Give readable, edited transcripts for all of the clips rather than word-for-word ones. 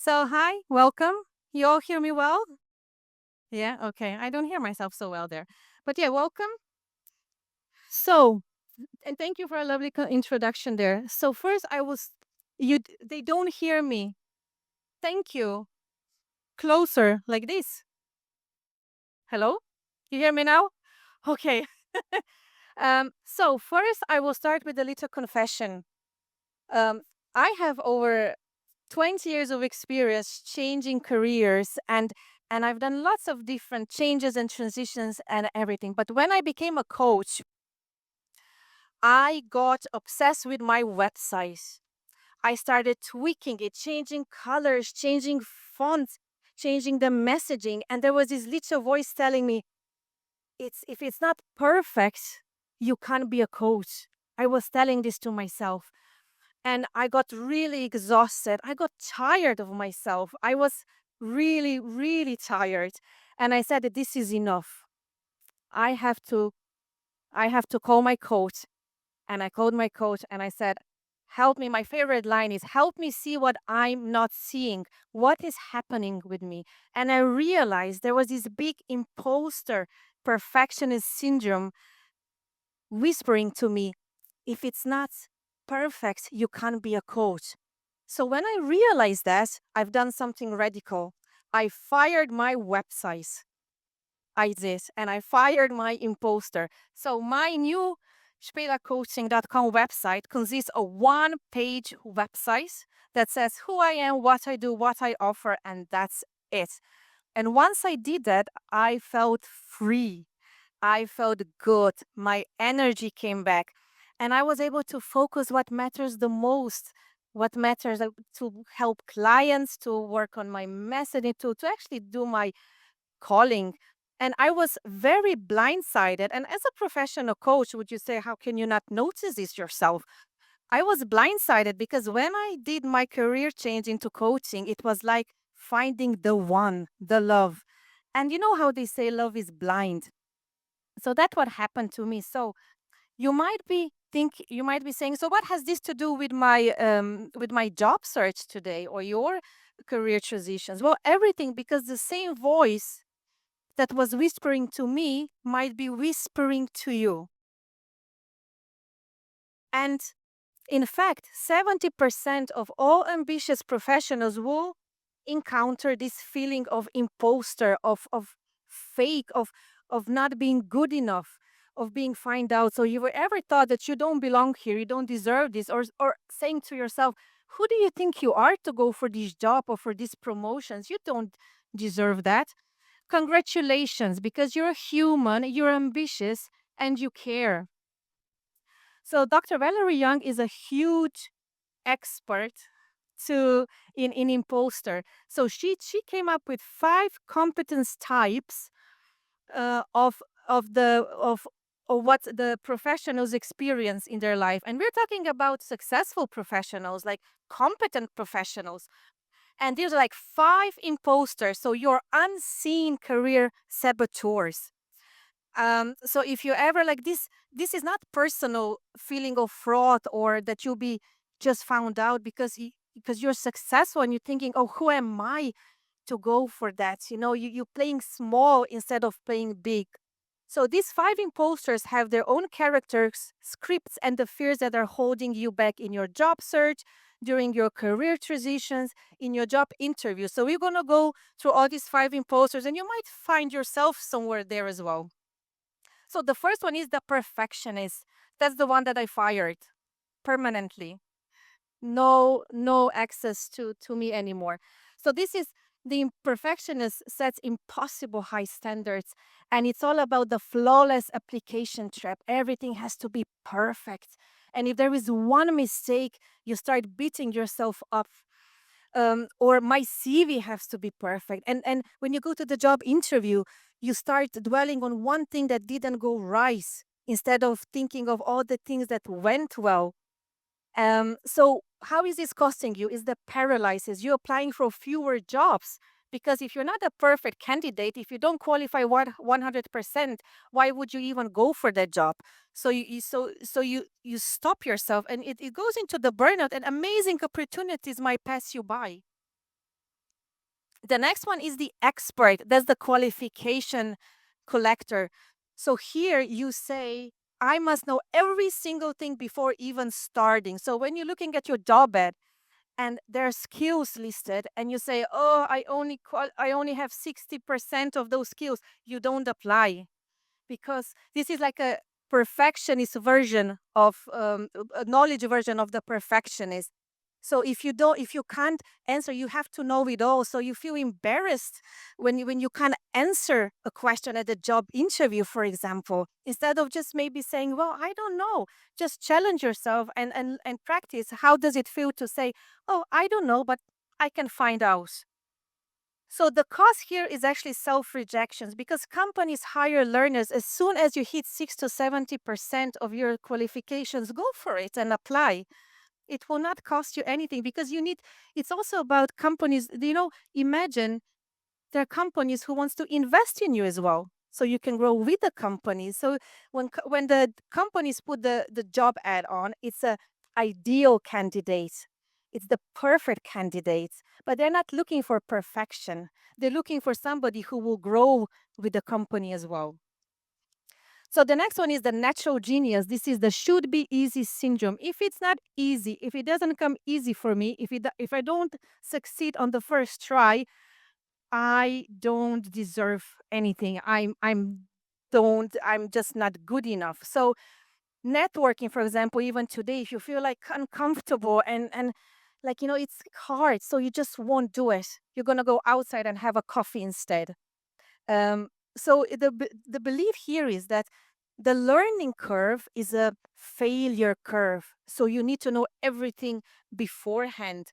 So, hi, welcome. You all hear me well? Yeah, okay. I don't hear myself so well there. But yeah, welcome. So, and thank you for a lovely introduction there. So, first, they don't hear me. Thank you. Closer, like this. Hello? You hear me now? Okay. So, first, I will start with a little confession. Um, I have over 20 years of experience changing careers and I've done lots of different changes and transitions and everything. But when I became a coach, I got obsessed with my website. I started tweaking it, changing colors, changing fonts, changing the messaging, and there was this little voice telling me, "It's if it's not perfect, you can't be a coach." I was telling this to myself. And I got really exhausted. I got tired of myself. I was really, really tired. And I said that this is enough. I have to I have to call my coach. And I called my coach and I said, help me. My favorite line is help me see what I'm not seeing. What is happening with me? And I realized there was this big imposter perfectionist syndrome whispering to me, if it's not perfect, you can't be a coach. So when I realized that, I've done something radical. I fired my website. I did, and I fired my imposter. So my new spelacoaching.com website consists of one-page website that says who I am, what I do, what I offer, and that's it. And once I did that, I felt free. I felt good. My energy came back. And I was able to focus what matters the most. What matters to help clients, to work on my messaging, to actually do my calling. And I was very blindsided. And as a professional coach, would you say, how can you not notice this yourself? I was blindsided because when I did my career change into coaching, it was like finding the one, the love. And you know how they say love is blind. So that's what happened to me. So you might be saying, so what has this to do with my job search today or your career transitions? Well, everything, because the same voice that was whispering to me might be whispering to you. And in fact, 70% of all ambitious professionals will encounter this feeling of imposter, of fake, of not being good enough, of being found out. So you ever thought that you don't belong here, you don't deserve this, or saying to yourself, who do you think you are to go for this job or for these promotions? You don't deserve that. Congratulations, because you're human, you're ambitious, and you care. So Dr. Valerie Young is a huge expert to in imposter. So she came up with five competence types of the of what the professionals experience in their life. And we're talking about successful professionals, like competent professionals. And there's like five imposters. So your unseen career saboteurs. So if you ever like this is not personal feeling of fraud or that you'll be just found out because you're successful and you're thinking, oh, who am I to go for that? You're playing small instead of playing big. So these five imposters have their own characters, scripts, and the fears that are holding you back in your job search, during your career transitions, in your job interview. So we're gonna go through all these five imposters, and you might find yourself somewhere there as well. So the first one is the perfectionist. That's the one that I fired permanently. No access to me anymore. So this is the perfectionist sets impossible high standards, and it's all about the flawless application trap. Everything has to be perfect. And if there is one mistake, you start beating yourself up. Or my CV has to be perfect. And when you go to the job interview, you start dwelling on one thing that didn't go right instead of thinking of all the things that went well. So how is this costing you? Is the paralysis? You're applying for fewer jobs because if you're not a perfect candidate, if you don't qualify 100%, why would you even go for that job? So you stop yourself, and it goes into the burnout, and amazing opportunities might pass you by. The next one is the expert. That's the qualification collector. So here you say, I must know every single thing before even starting. So when you're looking at your job ad and there are skills listed and you say, oh, I only have 60% of those skills, you don't apply, because this is like a perfectionist version of a knowledge version of the perfectionist. So if you can't answer, you have to know it all. So you feel embarrassed when you can't answer a question at a job interview, for example, instead of just maybe saying, well, I don't know. Just challenge yourself and practice. How does it feel to say, oh, I don't know, but I can find out. So the cause here is actually self-rejections, because companies hire learners as soon as you hit 6 to 70% of your qualifications. Go for it and apply. It will not cost you anything, because you need. It's also about companies. Imagine there are companies who wants to invest in you as well, so you can grow with the company. So when the companies put the job ad on, it's a ideal candidate. It's the perfect candidate, but they're not looking for perfection. They're looking for somebody who will grow with the company as well. So the next one is the natural genius. This is the should be easy syndrome. If it's not easy, if it doesn't come easy for me, if I don't succeed on the first try, I don't deserve anything. I'm just not good enough. So networking, for example, even today, if you feel like uncomfortable and like it's hard, so you just won't do it. You're gonna go outside and have a coffee instead. So the belief here is that the learning curve is a failure curve. So you need to know everything beforehand.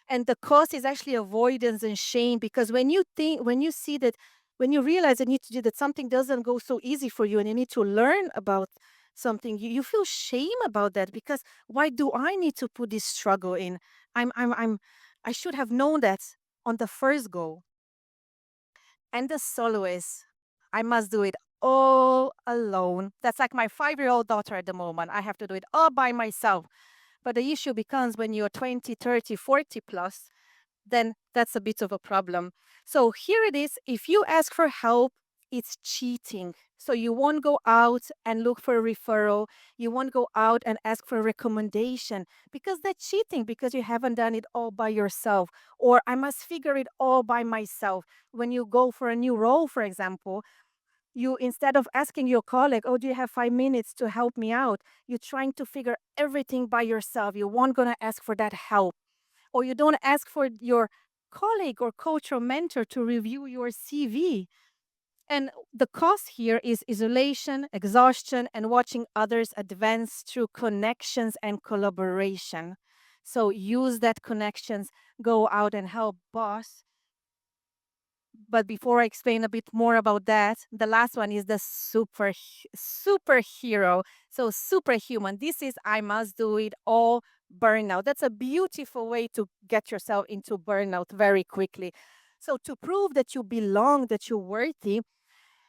And the cause is actually avoidance and shame, because when you realize and need to do that something doesn't go so easy for you and you need to learn about something, you feel shame about that, because why do I need to put this struggle in? I should have known that on the first go. And the soloist, I must do it all alone. That's like my 5-year-old daughter at the moment. I have to do it all by myself. But the issue becomes when you're 20, 30, 40 plus, then that's a bit of a problem. So here it is. If you ask for help, it's cheating. So you won't go out and look for a referral. You won't go out and ask for a recommendation, because that's cheating, because you haven't done it all by yourself. Or I must figure it all by myself. When you go for a new role, for example, you, instead of asking your colleague, oh, do you have 5 minutes to help me out? You're trying to figure everything by yourself. You won't gonna ask for that help, or you don't ask for your colleague or coach or mentor to review your CV. And the cause here is isolation, exhaustion, and watching others advance through connections and collaboration. So use that connections, go out and help boss. But before I explain a bit more about that, the last one is the superhero. So superhuman. This is I must do it all burnout. That's a beautiful way to get yourself into burnout very quickly. So to prove that you belong, that you're worthy,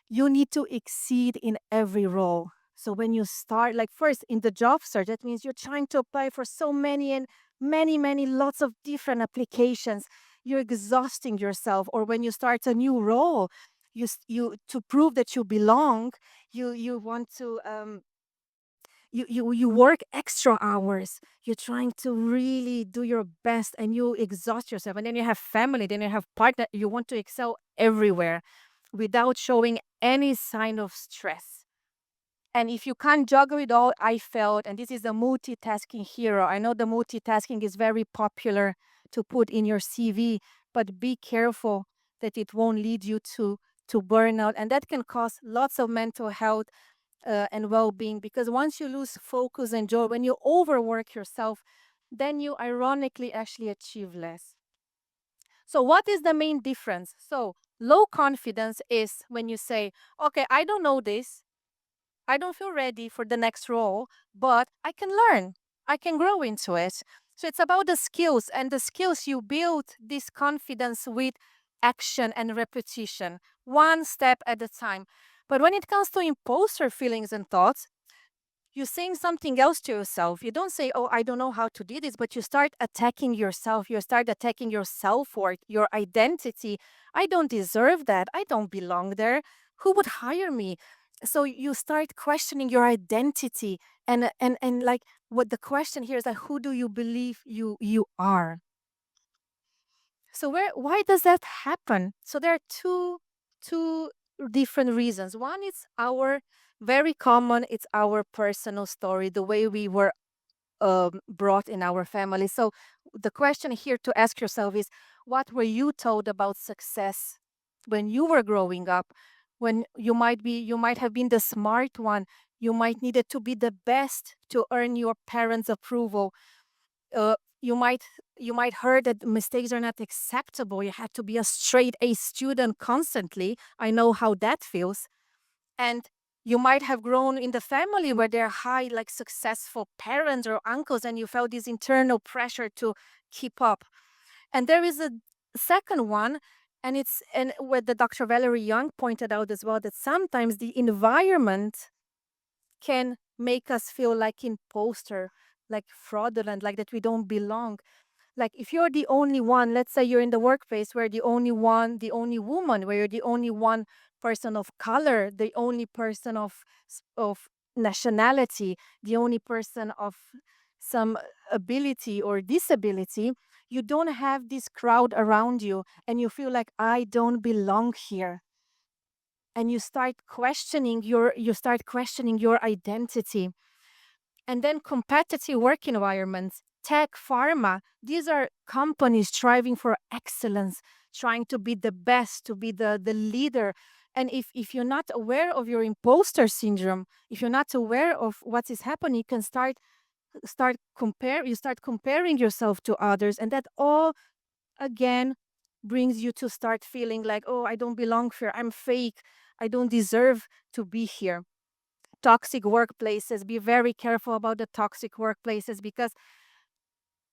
you need to exceed in every role. So when you start, like first in the job search, that means you're trying to apply for so many and many, lots of different applications. You're exhausting yourself. Or when you start a new role, you to prove that you belong, you want to you work extra hours. You're trying to really do your best and you exhaust yourself. And then you have family, then you have partner. You want to excel everywhere without showing any sign of stress. And if you can't juggle it all, I felt, and this is a multitasking hero. I know the multitasking is very popular to put in your CV, but be careful that it won't lead you to burnout. And that can cause lots of mental health and well-being, because once you lose focus and joy, when you overwork yourself, then you ironically actually achieve less. So what is the main difference? So low confidence is when you say, okay, I don't know this, I don't feel ready for the next role, but I can learn, I can grow into it. So it's about the skills, and the skills you build this confidence with action and repetition, one step at a time. But when it comes to imposter feelings and thoughts, you're saying something else to yourself. You don't say, "Oh, I don't know how to do this," but you start attacking yourself. You start attacking your self-worth, your identity. I don't deserve that. I don't belong there. Who would hire me? So you start questioning your identity, and like, what the question here is like, who do you believe you are? So why does that happen? So there are two different reasons. One is our very common, it's our personal story, the way we were brought in our family. So the question here to ask yourself is, what were you told about success when you were growing up? When you might have been the smart one, you might needed to be the best to earn your parents' approval. uh, you might you might heard that mistakes are not acceptable. You had to be a straight A student constantly. I know how that feels. And you might have grown in the family where there are high, like, successful parents or uncles, and you felt this internal pressure to keep up. And there is a second one, and what the Dr. Valerie Young pointed out as well, that sometimes the environment can make us feel like imposter, like fraudulent, like that we don't belong. Like, if you're the only one, let's say you're in the workplace where the only one, the only woman, where you're the only one person of color, the only person of nationality, the only person of some ability or disability, you don't have this crowd around you, and you feel like, I don't belong here. And you start questioning your identity. And then competitive work environments, tech, pharma, these are companies striving for excellence, trying to be the best, to be the leader. And if you're not aware of your imposter syndrome, if you're not aware of what is happening, you can start comparing yourself to others. And that all again brings you to start feeling like, oh, I don't belong here. I'm fake. I don't deserve to be here. Toxic workplaces, be very careful about the toxic workplaces, because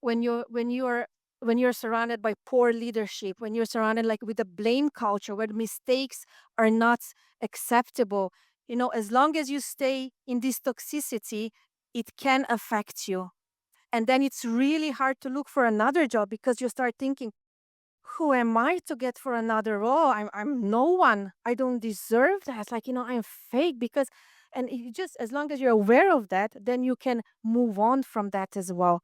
when you're surrounded by poor leadership, when you're surrounded like with a blame culture where mistakes are not acceptable, as long as you stay in this toxicity, it can affect you. And then it's really hard to look for another job, because you start thinking, who am I to get for another role? I'm no one. I don't deserve that. Like, I'm fake. Because and you just, as long as you're aware of that, then you can move on from that as well.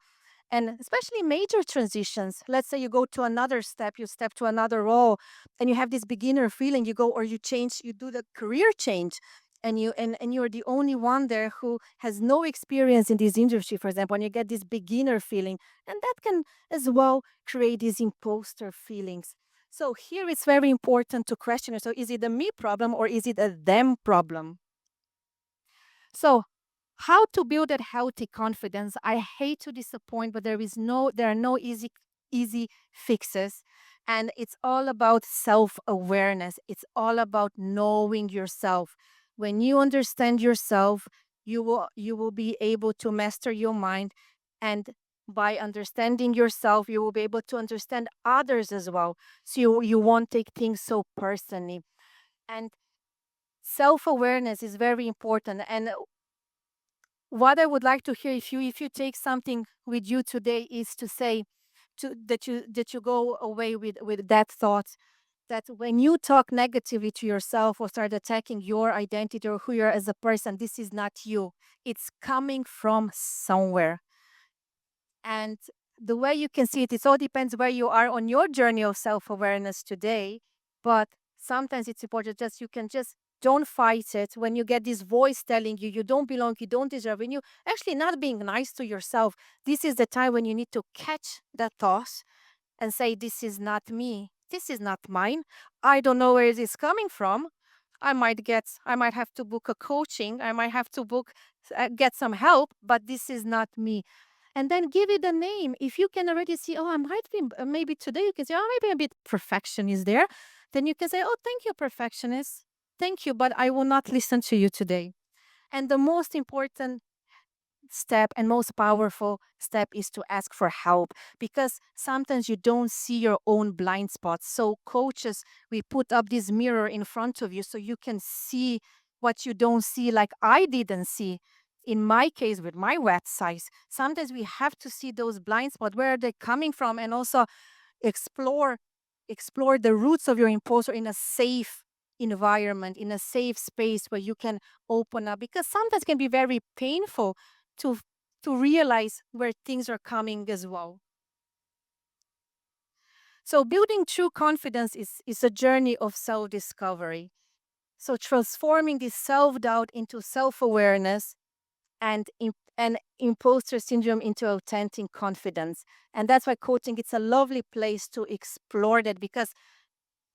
And especially major transitions. Let's say you go to another step, you step to another role, and you have this beginner feeling. You go, or you change, you do the career change, and you're the only one there who has no experience in this industry, for example, and you get this beginner feeling, and that can as well create these imposter feelings. So here it's very important to question yourself: is it a me problem or is it a them problem? So, how to build that healthy confidence? I hate to disappoint, but there are no easy fixes. And it's all about self-awareness. It's all about knowing yourself. When you understand yourself, you will be able to master your mind. And by understanding yourself, you will be able to understand others as well. So you won't take things so personally. And self-awareness is very important. And what I would like to hear, if you take something with you today, is to say that you go away with that thought, that when you talk negatively to yourself or start attacking your identity or who you are as a person, this is not you. It's coming from somewhere. And the way you can see it, it all depends where you are on your journey of self-awareness today. But sometimes it's important, just you can just don't fight it. When you get this voice telling you don't belong, you don't deserve, when you actually not being nice to yourself, this is the time when you need to catch that thought and say, this is not me. This is not mine. I don't know where it is coming from. I might have to book a coaching. I might have to get some help, but this is not me. And then give it a name. If you can already see, oh, I might be, maybe today you can say, oh, maybe a bit perfectionist there. Then you can say, oh, thank you, perfectionist. Thank you, but I will not listen to you today. And the most important step and most powerful step is to ask for help, because sometimes you don't see your own blind spots. So coaches, we put up this mirror in front of you so you can see what you don't see, like I didn't see. in my case with my websites, sometimes we have to see those blind spots, where are they coming from, and also explore explore the roots of your imposter in a safe environment, in a safe space where you can open up, because sometimes it can be very painful to realize where things are coming as well. So building true confidence is a journey of self-discovery. So transforming this self-doubt into self-awareness, and imposter syndrome into authentic confidence. And that's why coaching, it's a lovely place to explore that, because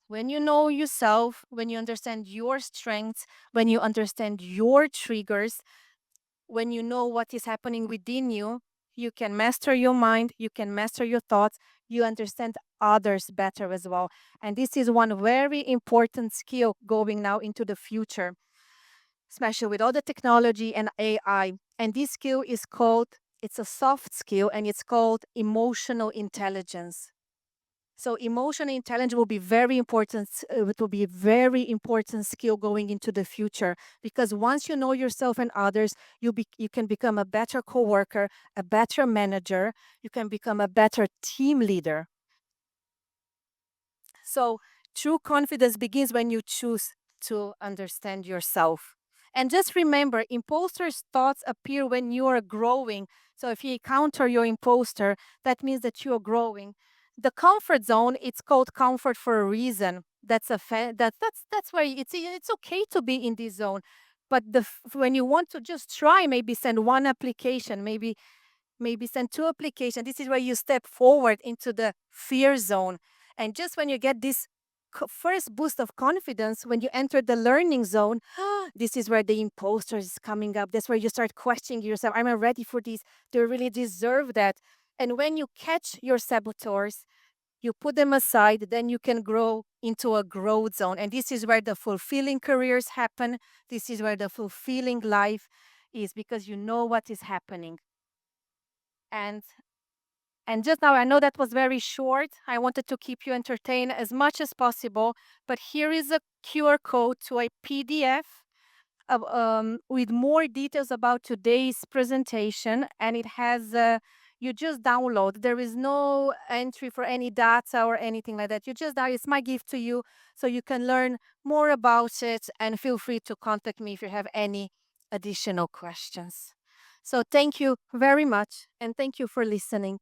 when you know yourself, when you understand your strengths, when you understand your triggers, when you know what is happening within you, you can master your mind, you can master your thoughts, you understand others better as well. And this is one very important skill going now into the future, especially with all the technology and AI. And this skill is called, it's a soft skill, and it's called emotional intelligence. So emotional intelligence will be very important. It will be a very important skill going into the future, because once you know yourself and others, you can become a better coworker, a better manager. You can become a better team leader. So true confidence begins when you choose to understand yourself. And just remember, imposters' thoughts appear when you are growing. So if you encounter your imposter, that means that you are growing. The comfort zone, it's called comfort for a reason. That's why it's okay to be in this zone. But when you want to just try, maybe send one application, maybe send two applications. This is where you step forward into the fear zone. And just when you get this first boost of confidence, when you enter the learning zone, this is where the imposter is coming up. That's where you start questioning yourself. Am I ready for this? Do I really deserve that? And when you catch your saboteurs, you put them aside, then you can grow into a growth zone. And this is where the fulfilling careers happen. This is where the fulfilling life is, because you know what is happening. And just now, I know that was very short. I wanted to keep you entertained as much as possible. But here is a QR code to a PDF with more details about today's presentation. And it has, you just download. There is no entry for any data or anything like that. You just download. It's my gift to you, so you can learn more about it. And feel free to contact me if you have any additional questions. So thank you very much. And thank you for listening.